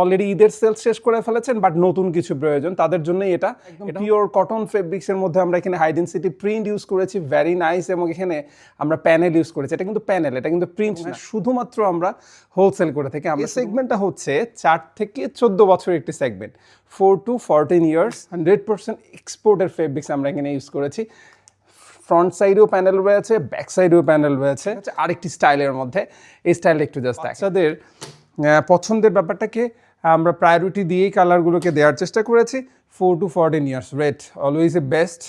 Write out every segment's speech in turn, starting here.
Already ঈদের sales শেষ করে ফেলেছেন বাট নতুন কিছু প্রয়োজন তাদের জন্যই এটা পিওর কটন ফেব্রিক্সের মধ্যে আমরা এখানে হাই ডেনসিটি প্রিন্ট ইউজ করেছি, ভেরি নাইস। এবং এখানে আমরা প্যানেল ইউজ করেছি, এটা কিন্তু প্যানেল, এটা কিন্তু প্রিন্ট না। শুধুমাত্র আমরা হোলসেল করে থাকি। আমরা সেগমেন্টটা হচ্ছে 4 থেকে 14 বছরের একটি সেগমেন্ট, 4 to 14 ইয়ার্স। 100% এক্সপোর্টের ফেব্রিক্স আমরা এখানে ইউজ করেছি। ফ্রন্ট সাইডেও প্যানেল রয়েছে, ব্যাক সাইডেও প্যানেল রয়েছে আরেকটি স্টাইলের মধ্যে। এই স্টাইলটা একটু জাস্ট বাচ্চাদের পছন্দের ব্যাপারটাকে আমরা প্রায়োরিটি দিয়েই কালারগুলোকে দেওয়ার চেষ্টা করেছি। 4 to 14 years, red always a best.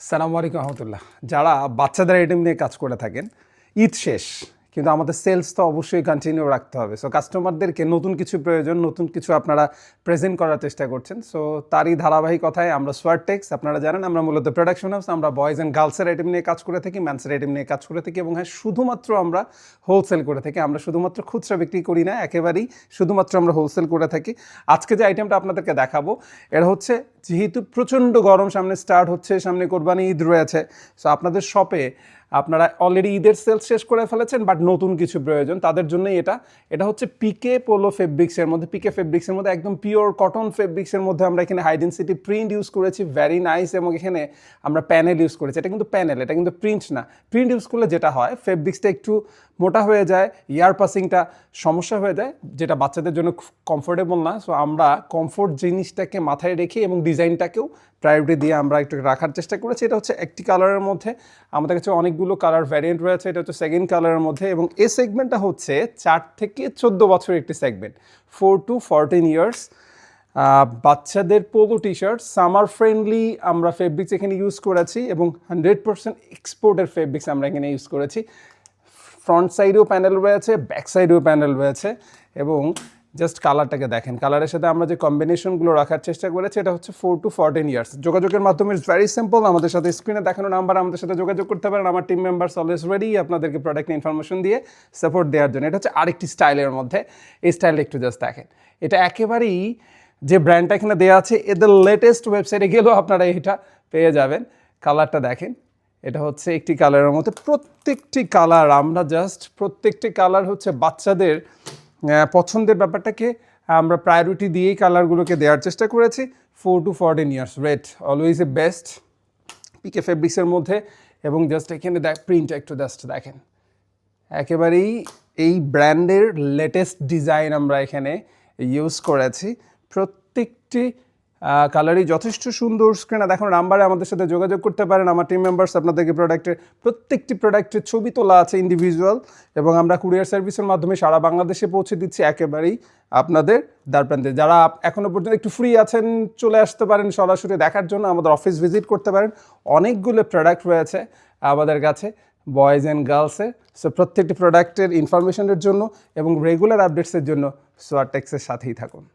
সালামু আলাইকুম রহমতুল্লাহ। যারা বাচ্চাদের আইটেম নিয়ে কাজ করে থাকেন, ঈদ শেষ কিন্তু আমাদের সেলস তো অবশ্যই কন্টিনিউ রাখতে হবে। সো কাস্টমারদেরকে নতুন কিছু প্রয়োজন, নতুন কিছু আপনারা প্রেজেন্ট করার চেষ্টা করছেন। সো তারই ধারাবাহিকতায় আমরা সোয়ারটেক্স, আপনারা জানেন আমরা মূলত প্রোডাকশন হাউস, আমরা বয়েজ অ্যান্ড গার্লসের আইটেম নিয়ে কাজ করে থাকি, ম্যান্সের আইটেম নিয়ে কাজ করে থাকি। এবং হ্যাঁ, শুধুমাত্র আমরা হোলসেল করে থাকি, আমরা শুধুমাত্র খুচরা বিক্রি করি না, একেবারেই শুধুমাত্র আমরা হোলসেল করে থাকি। আজকে যে আইটেমটা আপনাদেরকে দেখাবো এটা হচ্ছে, যেহেতু প্রচণ্ড গরম সামনে স্টার্ট হচ্ছে, সামনে কোরবানি ঈদ রয়েছে, সো আপনাদের শপে আপনারা অলরেডি ঈদের সেলস শেষ করে ফেলেছেন বাট নতুন কিছু প্রয়োজন তাদের জন্যই এটা হচ্ছে পিকে পোলো ফেব্রিক্সের মধ্যে, পিকে ফেব্রিক্সের মধ্যে একদম পিওর কটন ফেব্রিক্সের মধ্যে আমরা এখানে হাই ডেনসিটি প্রিন্ট ইউজ করেছি, ভেরি নাইস। এবং এখানে আমরা প্যানেল ইউজ করেছি, এটা কিন্তু প্যানেল, এটা কিন্তু প্রিন্ট না। প্রিন্ট ইউজ করলে যেটা হয়, ফেব্রিক্সটা একটু মোটা হয়ে যায়, ইয়ার পাসিংটা সমস্যা হয়ে যায়, যেটা বাচ্চাদের জন্য কমফোর্টেবল না। সো আমরা কমফোর্ট জিনিসটাকে মাথায় রেখে এবং ডিজাইনটাকেও প্রায়োরিটি দিয়ে আমরা একটু রাখার চেষ্টা করেছি। এটা হচ্ছে একটি কালারের মধ্যে, আমাদের কাছে অনেকগুলো কালার ভ্যারিয়েন্ট রয়েছে। এটা হচ্ছে সেকেন্ড কালারের মধ্যে এবং এই সেগমেন্টটা হচ্ছে 4 থেকে 14 বছরের একটি সেগমেন্ট, 4 to 14 ইয়ার্স। বাচ্চাদের polo T shirt summer friendly আমরা ফেব্রিক্স এখানে ইউজ করেছি এবং 100% এক্সপোর্টের ফেব্রিক্স আমরা এখানে ইউজ করেছি। ফ্রন্ট সাইডেও প্যানেল রয়েছে, ব্যাক সাইডেও প্যানেল রয়েছে। এবং জাস্ট কালারটাকে দেখেন, কালারের সাথে আমরা যে কম্বিনেশনগুলো রাখার চেষ্টা করেছি, এটা হচ্ছে 4 to 14 ইয়ার্স। যোগাযোগের মাধ্যমে ইটস ভেরি সিম্পল, আমাদের সাথে স্ক্রিনে দেখানো নাম্বার আমাদের সাথে যোগাযোগ করতে পারেন। আমার টিম মেম্বার্স অলওয়েজ রেডি আপনাদেরকে প্রোডাক্ট ইনফরমেশন দিয়ে সাপোর্ট দেওয়ার জন্য। এটা হচ্ছে আরেকটি স্টাইলের মধ্যে, এই স্টাইলটা একটু জাস্ট দেখেন। এটা একেবারেই যে ব্র্যান্ডটা এখানে দেওয়া আছে, এদের লেটেস্ট ওয়েবসাইটে গেলেও আপনারা এটা পেয়ে যাবেন। কালারটা দেখেন, এটা হচ্ছে একটি কালারের মধ্যে, প্রত্যেকটি কালার আমরা প্রত্যেকটি কালার হচ্ছে বাচ্চাদের পছন্দের ব্যাপারটাকে আমরা প্রায়োরিটি দিয়েই কালারগুলোকে দেওয়ার চেষ্টা করেছি। 4 to 14 years, red always a best pick ফেব্রিক্সের মধ্যে। এবং জাস্ট এখানে প্রিন্টটা একটু জাস্ট দেখেন, একেবারেই এই ব্র্যান্ডের লেটেস্ট ডিজাইন আমরা এখানে ইউজ করেছি। প্রত্যেকটি কালারই যথেষ্ট সুন্দর। স্ক্রিনে দেখানো নাম্বারে আমাদের সাথে যোগাযোগ করতে পারেন। আমার টিম মেম্বার্স আপনাদেরকে প্রত্যেকটি প্রোডাক্টের ছবি তোলা আছে ইন্ডিভিজুয়াল, এবং আমরা কুরিয়ার সার্ভিসের মাধ্যমে সারা বাংলাদেশে পৌঁছে দিচ্ছি একেবারেই আপনাদের দ্বারপ্রান্তে। যারা এখনও পর্যন্ত একটু ফ্রি আছেন, চলে আসতে পারেন সরাসরি দেখার জন্য, আমাদের অফিস ভিজিট করতে পারেন। অনেকগুলো প্রোডাক্ট রয়েছে আমাদের কাছে বয়েজ অ্যান্ড গার্লসের। সো প্রত্যেকটি প্রোডাক্টের ইনফরমেশনের জন্য এবং রেগুলার আপডেটসের জন্য সোয়ারটেক্সের সাথেই থাকুন।